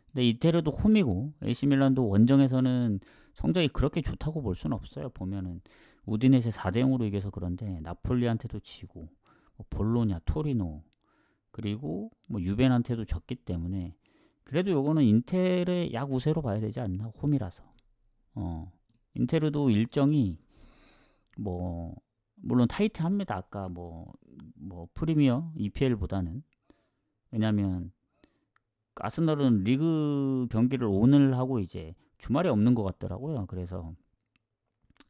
근데 인테르도 홈이고 AC 밀란도 원정에서는 성적이 그렇게 좋다고 볼 수는 없어요. 보면은 우디네세 4대0으로 이겨서 그런데 나폴리한테도 지고 뭐 볼로냐, 토리노 그리고 뭐 유벤한테도 졌기 때문에 그래도 요거는 인텔의 약 우세로 봐야 되지 않나? 홈이라서. 인테르도 일정이 뭐 물론 타이트합니다. 아까 뭐 프리미어 EPL보다는 왜냐면 아스널은 리그 경기를 오늘 하고 이제 주말에 없는 것 같더라고요. 그래서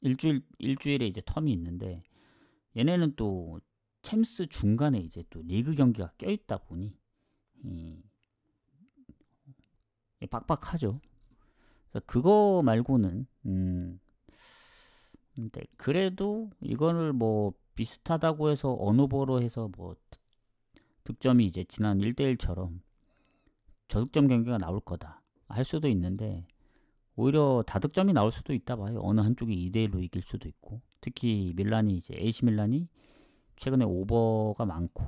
일주일에 이제 텀이 있는데 얘네는 또 챔스 중간에 이제 또 리그 경기가 껴있다 보니 빡빡하죠. 그거 말고는 근데 그래도 이거를 뭐 비슷하다고 해서 어느 버로 해서 뭐 득점이 이제 지난 1대1처럼 저득점 경기가 나올 거다 할 수도 있는데 오히려 다득점이 나올 수도 있다 봐요. 어느 한쪽이 2대1로 이길 수도 있고 특히 밀란이 이제 AC 밀란이 최근에 오버가 많고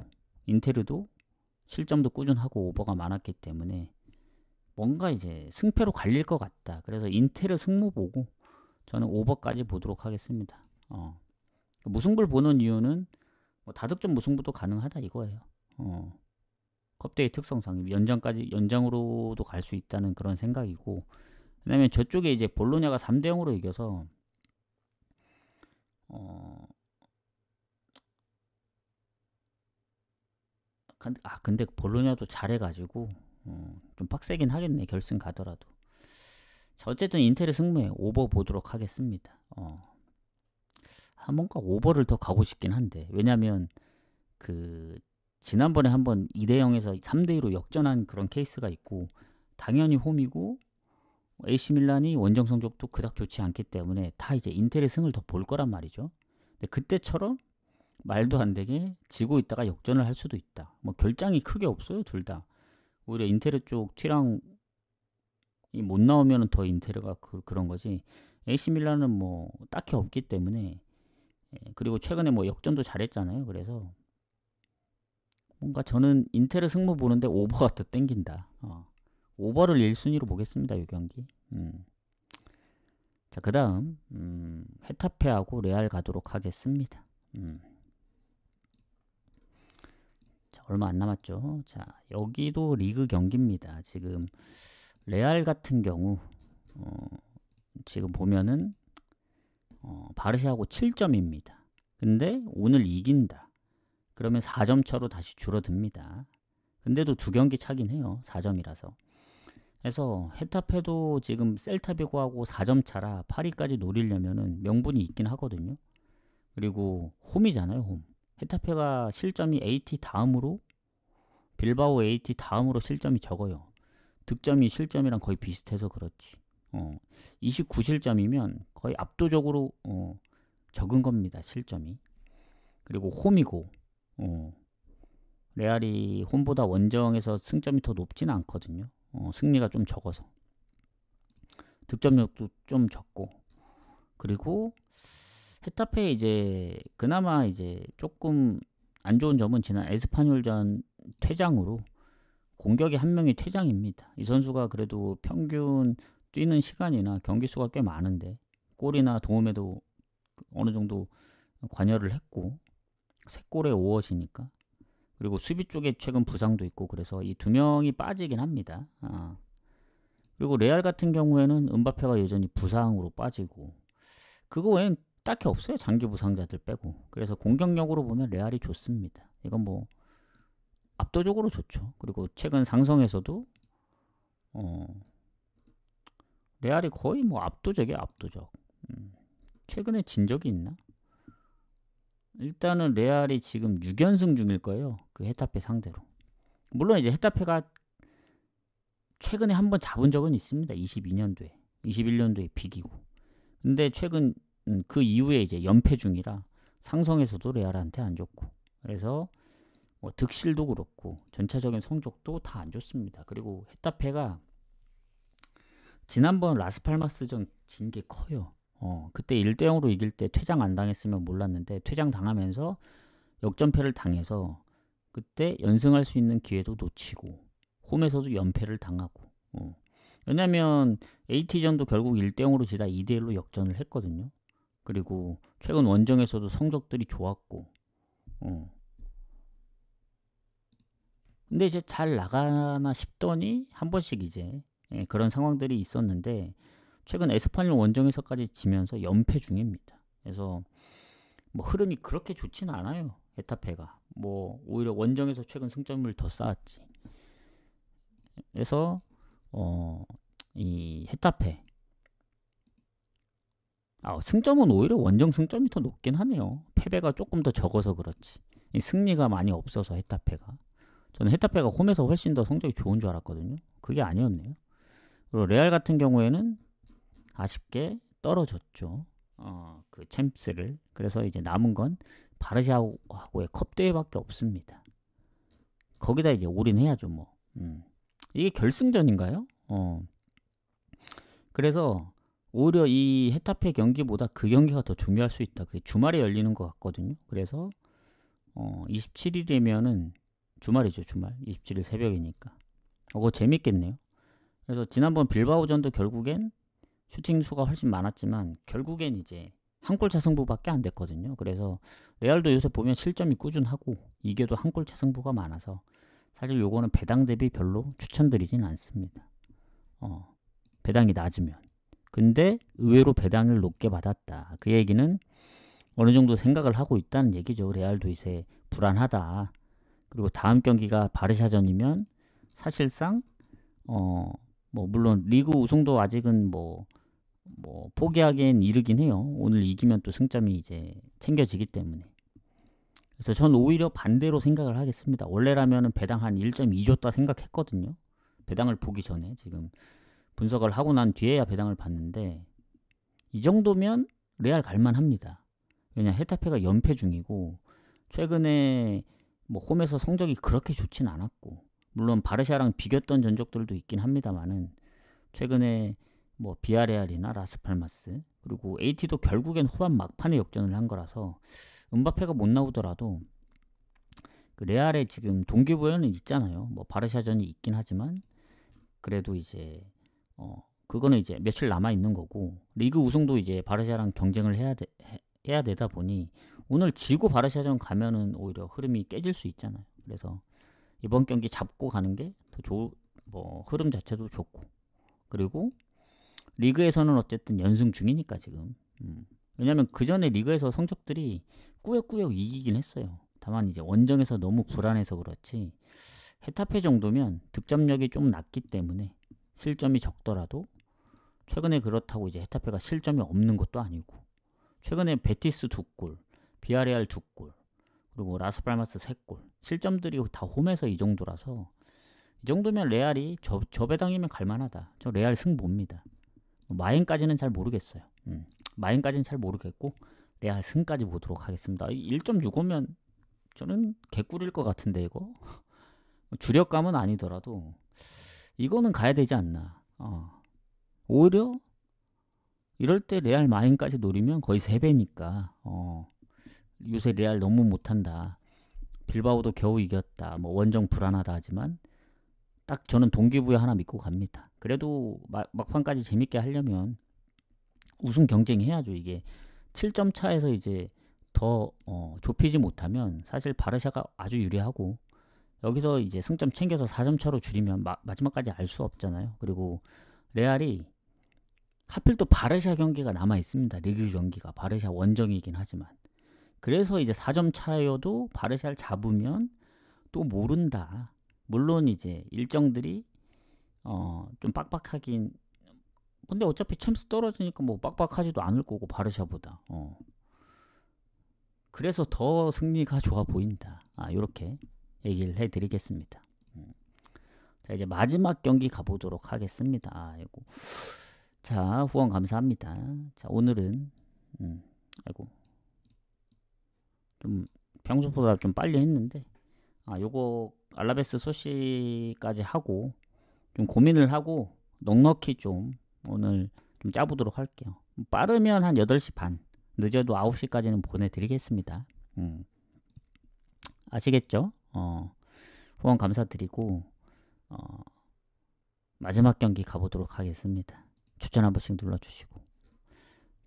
인테르도 실점도 꾸준하고 오버가 많았기 때문에 뭔가 이제 승패로 갈릴 것 같다. 그래서 인테르 승무 보고 저는 오버까지 보도록 하겠습니다. 무승부를 보는 이유는 뭐 다득점 무승부도 가능하다 이거예요. 컵대회 특성상 연장으로도 갈 수 있다는 그런 생각이고 왜냐면 저쪽에 이제 볼로냐가 3대0으로 이겨서 근데 볼로냐도 잘해가지고 좀 빡세긴 하겠네 결승 가더라도 자, 어쨌든 인텔의 승무에 오버 보도록 하겠습니다. 뭔가 오버를 더 가고 싶긴 한데, 왜냐면 그 지난번에 한번 2대0에서 3대2로 역전한 그런 케이스가 있고, 당연히 홈이고 AC 밀란이 원정 성적도 그닥 좋지 않기 때문에 다 이제 인텔의 승을 더 볼 거란 말이죠. 근데 그때처럼 말도 안 되게 지고 있다가 역전을 할 수도 있다. 뭐 결장이 크게 없어요, 둘 다. 오히려 인테르 쪽 티랑이 못 나오면은 더 인테르가 그런 거지. AC 밀란은 뭐 딱히 없기 때문에. 그리고 최근에 뭐 역전도 잘했잖아요. 그래서 뭔가 저는 인테르 승부 보는데 오버가 더 땡긴다. 오버를 1순위로 보겠습니다, 이 경기. 자, 그 다음 헤타페하고 레알 가도록 하겠습니다. 자, 얼마 안 남았죠. 자, 여기도 리그 경기입니다. 지금 레알 같은 경우 지금 보면은 바르샤하고 7점입니다. 근데 오늘 이긴다. 그러면 4점 차로 다시 줄어듭니다. 근데도 두 경기 차긴 해요. 4점이라서. 그래서 헤타페도 지금 셀타비고하고 4점 차라 파리까지 노리려면은 명분이 있긴 하거든요. 그리고 홈이잖아요, 홈. 헤타페가 실점이 AT 다음으로, 빌바오 AT 다음으로 실점이 적어요. 득점이 실점이랑 거의 비슷해서 그렇지. 29실점이면 거의 압도적으로 적은 겁니다, 실점이. 그리고 홈이고, 레알이 홈보다 원정에서 승점이 더 높지는 않거든요. 승리가 좀 적어서. 득점력도 좀 적고. 그리고 헤타페 이제 그나마 이제 조금 안 좋은 점은 지난 에스파뇰전 퇴장으로 공격의 한 명이 퇴장입니다. 이 선수가 그래도 평균 뛰는 시간이나 경기 수가 꽤 많은데 골이나 도움에도 어느 정도 관여를 했고 3골에 5어시니까. 그리고 수비 쪽에 최근 부상도 있고 그래서 이 두 명이 빠지긴 합니다. 그리고 레알 같은 경우에는 은바페가 여전히 부상으로 빠지고 그거 외엔 딱히 없어요. 장기 부상자들 빼고. 그래서 공격력으로 보면 레알이 좋습니다. 이건 뭐 압도적으로 좋죠. 그리고 최근 상성에서도 레알이 거의 뭐 압도적이야, 압도적. 최근에 진 적이 있나? 일단은 레알이 지금 6연승 중일 거예요. 그 헤타페 상대로. 물론 이제 헤타페가 최근에 한번 잡은 적은 있습니다. 22년도에. 21년도에 비기고. 근데 최근 그 이후에 이제 연패 중이라 상성에서도 레알한테 안 좋고. 그래서 뭐 득실도 그렇고 전체적인 성적도 다 안 좋습니다. 그리고 헤타페가 지난번 라스팔마스전 진 게 커요. 그때 1대0으로 이길 때 퇴장 안 당했으면 몰랐는데 퇴장 당하면서 역전패를 당해서 그때 연승할 수 있는 기회도 놓치고 홈에서도 연패를 당하고 왜냐면 AT전도 결국 1대0으로 지다 2대1로 역전을 했거든요. 그리고 최근 원정에서도 성적들이 좋았고 근데 이제 잘 나가나 싶더니 한 번씩 이제 그런 상황들이 있었는데 최근 에스파뇰 원정에서까지 지면서 연패 중입니다. 그래서 뭐 흐름이 그렇게 좋지는 않아요. 헤타페가 뭐 오히려 원정에서 최근 승점을 더 쌓았지. 그래서 이 헤타페 승점은 오히려 원정 승점이 더 높긴 하네요. 패배가 조금 더 적어서 그렇지. 이 승리가 많이 없어서 헤타페가. 저는 헤타페가 홈에서 훨씬 더 성적이 좋은 줄 알았거든요. 그게 아니었네요. 그리고 레알 같은 경우에는 아쉽게 떨어졌죠. 그 챔스를. 그래서 이제 남은 건 바르샤하고의 컵 대회밖에 없습니다. 거기다 이제 올인해야죠, 뭐. 이게 결승전인가요? 그래서 오히려 이 헤타페 경기보다 그 경기가 더 중요할 수 있다. 그게 주말에 열리는 것 같거든요. 그래서 27일이면은 주말이죠, 주말. 27일 새벽이니까. 그거 재밌겠네요. 그래서 지난번 빌바오전도 결국엔 슈팅 수가 훨씬 많았지만 결국엔 이제 한 골차 승부밖에 안 됐거든요. 그래서 레알도 요새 보면 실점이 꾸준하고 이게도 한 골차 승부가 많아서 사실 요거는 배당 대비 별로 추천드리진 않습니다. 배당이 낮으면. 근데 의외로 배당을 높게 받았다. 그 얘기는 어느 정도 생각을 하고 있다는 얘기죠. 레알도 이제 불안하다. 그리고 다음 경기가 바르샤전이면 사실상 뭐 물론 리그 우승도 아직은 뭐 포기하기엔 이르긴 해요. 오늘 이기면 또 승점이 이제 챙겨지기 때문에. 그래서 전 오히려 반대로 생각을 하겠습니다. 원래라면은 배당 한 1.2 줬다 생각했거든요. 배당을 보기 전에 지금 분석을 하고 난 뒤에야 배당을 봤는데 이 정도면 레알 갈만합니다. 왜냐 헤타페가 연패 중이고 최근에 뭐 홈에서 성적이 그렇게 좋진 않았고 물론 바르샤랑 비겼던 전적들도 있긴 합니다만은 최근에 뭐 비아레알이나 라스팔마스 그리고 AT도 결국엔 후반 막판에 역전을 한 거라서 음바페가 못 나오더라도 그 레알에 지금 동기부여는 있잖아요. 뭐 바르샤전이 있긴 하지만 그래도 이제 그거는 이제 며칠 남아 있는 거고 리그 우승도 이제 바르샤랑 경쟁을 해야 되다 보니 오늘 지고 바르샤전 가면은 오히려 흐름이 깨질 수 있잖아요. 그래서 이번 경기 잡고 가는 게 더 뭐 흐름 자체도 좋고 그리고 리그에서는 어쨌든 연승 중이니까 지금 왜냐면 그 전에 리그에서 성적들이 꾸역꾸역 이기긴 했어요. 다만 이제 원정에서 너무 불안해서 그렇지 헤타페 정도면 득점력이 좀 낮기 때문에 실점이 적더라도 최근에 그렇다고 이제 헤타페가 실점이 없는 것도 아니고 최근에 베티스 2골, 비아레알 2골, 그리고 라스팔마스 3골 실점들이 다 홈에서 이 정도라서 이 정도면 레알이 저 배당이면 갈만하다. 저 레알 승 봅니다. 마인까지는 잘 모르겠어요. 마인까지는 잘 모르겠고 레알 승까지 보도록 하겠습니다. 1.65면 저는 개꿀일 것 같은데 이거 주력감은 아니더라도 이거는 가야 되지 않나. 오히려 이럴 때 레알 마인까지 노리면 거의 3배니까 요새 레알 너무 못한다. 빌바오도 겨우 이겼다. 뭐 원정 불안하다 하지만 딱 저는 동기부여 하나 믿고 갑니다. 그래도 막판까지 재밌게 하려면 우승 경쟁해야죠. 이게 7점 차에서 이제 더 좁히지 못하면 사실 바르샤가 아주 유리하고 여기서 이제 승점 챙겨서 4점 차로 줄이면 마지막까지 알 수 없잖아요. 그리고 레알이 하필 또 바르샤 경기가 남아 있습니다. 리그 경기가 바르샤 원정이긴 하지만 그래서 이제 4점 차여도 바르샤를 잡으면 또 모른다. 물론 이제 일정들이 좀 빡빡하긴 근데 어차피 챔스 떨어지니까 뭐 빡빡하지도 않을 거고 바르샤보다 그래서 더 승리가 좋아 보인다. 요렇게 얘기를 해드리겠습니다. 자 이제 마지막 경기 가보도록 하겠습니다. 아이고 자 후원 감사합니다. 자 오늘은 아이고 좀 평소보다 좀 빨리 했는데 요거 알라베스 소시까지 하고 좀 고민을 하고 넉넉히 좀 오늘 좀 짜보도록 할게요. 빠르면 한 8시 반 늦어도 9시까지는 보내드리겠습니다. 아시겠죠? 후원 감사드리고 마지막 경기 가보도록 하겠습니다. 추천 한 번씩 눌러주시고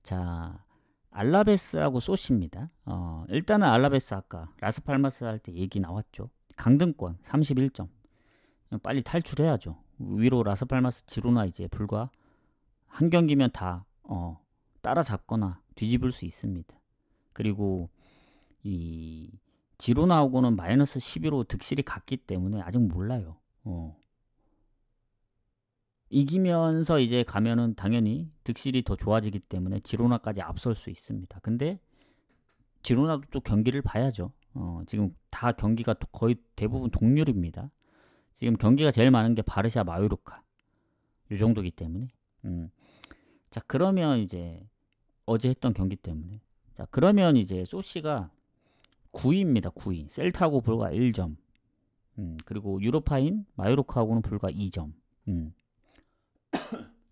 자 알라베스하고 소시입니다. 일단은 알라베스 아까 라스팔마스 할 때 얘기 나왔죠. 강등권 31점 빨리 탈출해야죠. 위로 라스팔마스 지로나 이제 불과 한 경기면 다 따라잡거나 뒤집을 수 있습니다. 그리고 이 지로나하고는 마이너스 12로 득실이 같기 때문에 아직 몰라요. 이기면서 이제 가면은 당연히 득실이 더 좋아지기 때문에 지로나까지 앞설 수 있습니다. 근데 지로나도 또 경기를 봐야죠. 지금 다 경기가 거의 대부분 동률입니다. 지금 경기가 제일 많은 게 바르샤 마요르카 이 정도기 때문에 자 그러면 이제 어제 했던 경기 때문에 자 그러면 이제 소시가 9위입니다. 9위 셀타하고 불과 1점 그리고 유로파인 마요르카하고는 불과 2점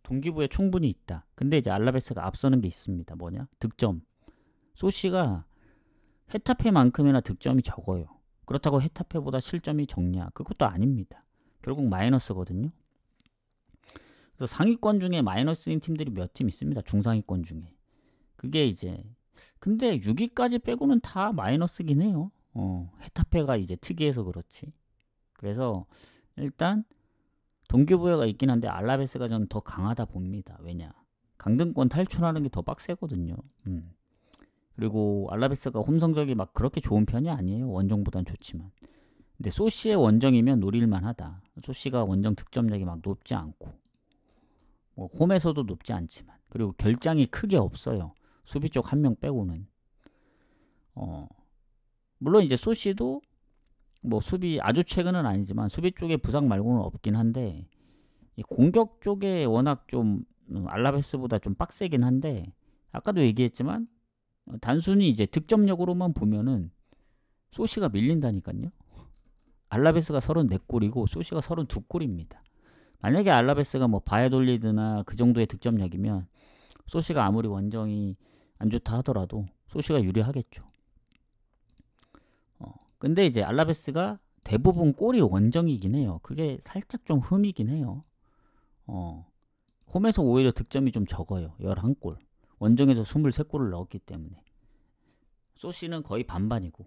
동기부여 충분히 있다. 근데 이제 알라베스가 앞서는 게 있습니다. 뭐냐? 득점. 소시가 헤타페만큼이나 득점이 적어요. 그렇다고 헤타페보다 실점이 적냐? 그것도 아닙니다. 결국 마이너스거든요. 그래서 상위권 중에 마이너스인 팀들이 몇 팀 있습니다. 중상위권 중에. 그게 이제 근데 6위까지 빼고는 다 마이너스긴 해요. 헤타페가 이제 특이해서 그렇지. 그래서 일단 동기부여가 있긴 한데 알라베스가 저는 더 강하다 봅니다. 왜냐? 강등권 탈출하는 게 더 빡세거든요. 그리고 알라베스가 홈 성적이 막 그렇게 좋은 편이 아니에요. 원정보단 좋지만. 근데 소시의 원정이면 노릴만 하다. 소시가 원정 득점력이 막 높지 않고 뭐 홈에서도 높지 않지만, 그리고 결장이 크게 없어요. 수비 쪽 한 명 빼고는. 물론 이제 소시도 뭐 수비 아주 최근은 아니지만 수비 쪽에 부상 말고는 없긴 한데, 이 공격 쪽에 워낙 좀 알라베스보다 좀 빡세긴 한데, 아까도 얘기했지만 단순히 이제 득점력으로만 보면은 소시가 밀린다니까요. 알라베스가 34골이고 소시가 32골입니다. 만약에 알라베스가 뭐 바이돌리드나 그 정도의 득점력이면 소시가 아무리 원정이 안 좋다 하더라도 소시가 유리하겠죠. 근데 이제 알라베스가 대부분 골이 원정이긴 해요. 그게 살짝 좀 흠이긴 해요. 홈에서 오히려 득점이 좀 적어요. 11골. 원정에서 23골을 넣었기 때문에. 소시는 거의 반반이고.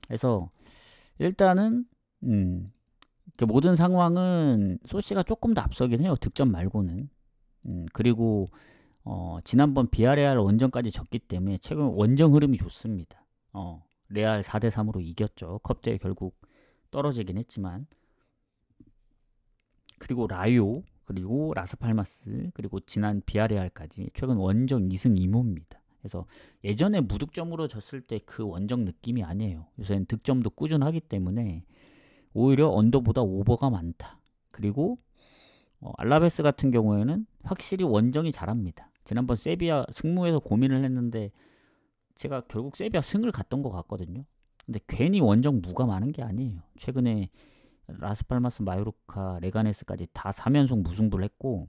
그래서 일단은 그 모든 상황은 소시가 조금 더 앞서긴 해요. 득점 말고는. 그리고 지난번 비아레알 원정까지 졌기 때문에 최근 원정 흐름이 좋습니다. 레알 4대3으로 이겼죠. 컵대회 결국 떨어지긴 했지만. 그리고 라요, 그리고 라스팔마스, 그리고 지난 비아레알까지 최근 원정 2승 2무입니다. 그래서 예전에 무득점으로 졌을 때 그 원정 느낌이 아니에요. 요새는 득점도 꾸준하기 때문에 오히려 언더보다 오버가 많다. 그리고 알라베스 같은 경우에는 확실히 원정이 잘합니다. 지난번 세비야 승무에서 고민을 했는데 제가 결국 세비야 승을 갔던 것 같거든요. 근데 괜히 원정 무가 많은 게 아니에요. 최근에 라스팔마스, 마요르카, 레가네스까지 다 3연속 무승부를 했고,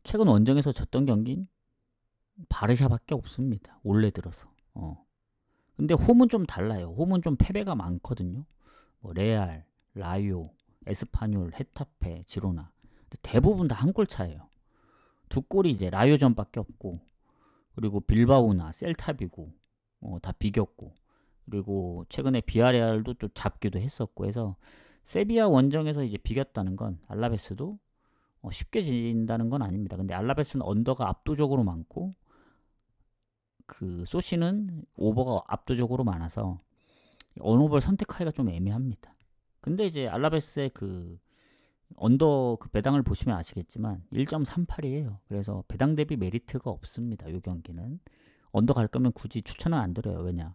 최근 원정에서 졌던 경기는 바르샤밖에 없습니다. 올해 들어서. 근데 홈은 좀 달라요. 홈은 좀 패배가 많거든요. 뭐 레알, 라요, 에스파뇰, 헤타페, 지로나. 대부분 다 한 골 차예요. 두 골이 이제 라요전밖에 없고, 그리고 빌바오나 셀타비고 다 비겼고, 그리고 최근에 비아레알도 좀 잡기도 했었고 해서 세비야 원정에서 이제 비겼다는 건 알라베스도 쉽게 진다는 건 아닙니다. 근데 알라베스는 언더가 압도적으로 많고 그 소시는 오버가 압도적으로 많아서 어느 오버를 선택하기가 좀 애매합니다. 근데 이제 알라베스의 그 언더 그 배당을 보시면 아시겠지만 1.38이에요. 그래서 배당 대비 메리트가 없습니다. 이 경기는 언더 갈 거면 굳이 추천은 안 드려요. 왜냐?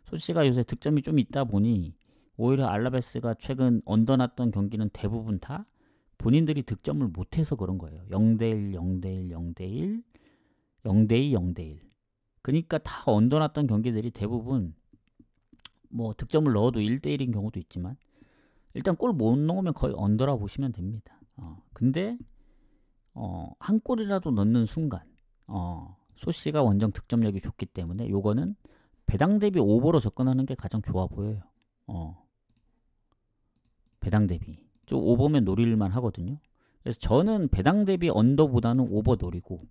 소시가 요새 득점이 좀 있다 보니 오히려 알라베스가 최근 언더 났던 경기는 대부분 다 본인들이 득점을 못해서 그런 거예요. 0대1, 0대1, 0대1, 0대2, 0대1. 그러니까 다 언더 났던 경기들이 대부분 뭐 득점을 넣어도 1대1인 경우도 있지만 일단 골 못 넣으면 거의 언더라 보시면 됩니다. 근데 한 골이라도 넣는 순간 소시가 원정 득점력이 좋기 때문에 요거는 배당 대비 오버로 접근하는 게 가장 좋아 보여요. 배당 대비 좀 오버면 노릴만 하거든요. 그래서 저는 배당 대비 언더보다는 오버 노리고,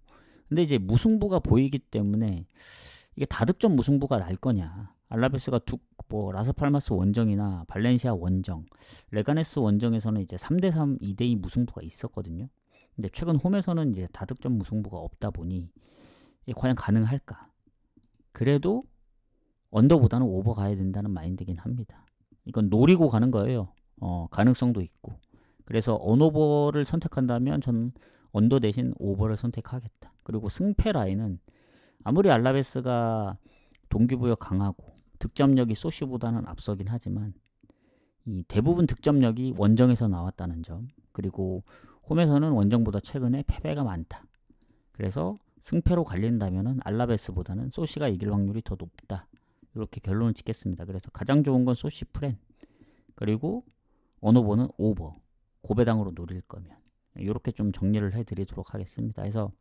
근데 이제 무승부가 보이기 때문에 이게 다득점 무승부가 날 거냐, 알라베스가 뭐 라스팔마스 원정이나 발렌시아 원정, 레가네스 원정에서는 이제 3대3, 2대2 무승부가 있었거든요. 근데 최근 홈에서는 이제 다득점 무승부가 없다 보니 이게 과연 가능할까? 그래도 언더보다는 오버 가야 된다는 마인드긴 합니다. 이건 노리고 가는 거예요. 가능성도 있고. 그래서 언오버를 선택한다면 저는 언더 대신 오버를 선택하겠다. 그리고 승패 라인은 아무리 알라베스가 동기부여 강하고 득점력이 소시보다는 앞서긴 하지만 이 대부분 득점력이 원정에서 나왔다는 점, 그리고 홈에서는 원정보다 최근에 패배가 많다. 그래서 승패로 갈린다면 알라베스보다는 소시가 이길 확률이 더 높다. 이렇게 결론을 짓겠습니다. 그래서 가장 좋은 건 소시 프렌, 그리고 언오버는 오버, 고배당으로 노릴 거면, 이렇게 좀 정리를 해드리도록 하겠습니다. 그래서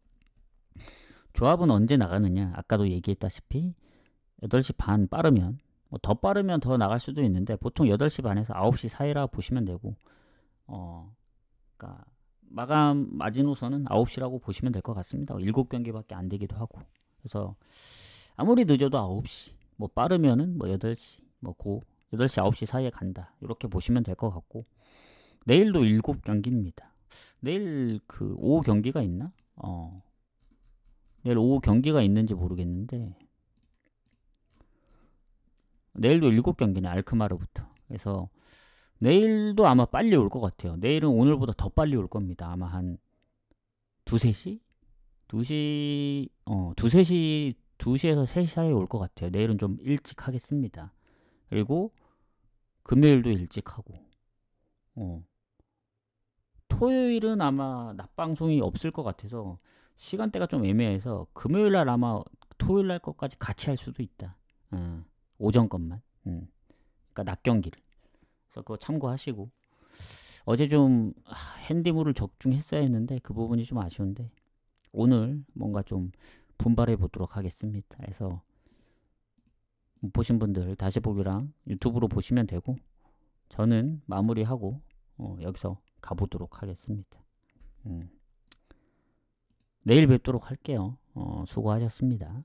조합은 언제 나가느냐, 아까도 얘기했다시피 8시 반 빠르면, 뭐 더 빠르면 더 나갈 수도 있는데 보통 8시 반에서 9시 사이라 보시면 되고, 그러니까 마감 마지노선은 9시라고 보시면 될 것 같습니다. 7경기밖에 안 되기도 하고. 그래서 아무리 늦어도 9시, 뭐 빠르면은 뭐 8시, 뭐 8시 9시 사이에 간다, 이렇게 보시면 될 것 같고, 내일도 7경기입니다. 내일 그 오후 경기가 있나? 내일 오후 경기가 있는지 모르겠는데 내일도 7경기네, 알크마르부터. 그래서 내일도 아마 빨리 올 것 같아요. 내일은 오늘보다 더 빨리 올 겁니다. 아마 한 두세 시? 2시, 2시에서 3시 사이에 올 것 같아요. 내일은 좀 일찍 하겠습니다. 그리고 금요일도 일찍 하고, 어, 토요일은 아마 낮 방송이 없을 것 같아서 시간대가 좀 애매해서 금요일 날 아마 토요일 날 것까지 같이 할 수도 있다. 오전 것만. 그러니까 낮 경기를. 그래서 그거 참고하시고. 어제 좀 핸디물을 적중했어야 했는데 그 부분이 좀 아쉬운데 오늘 뭔가 좀 분발해 보도록 하겠습니다. 그래서 못 보신 분들 다시 보기랑 유튜브로 보시면 되고 저는 마무리하고 여기서 가보도록 하겠습니다. 내일 뵙도록 할게요. 수고하셨습니다.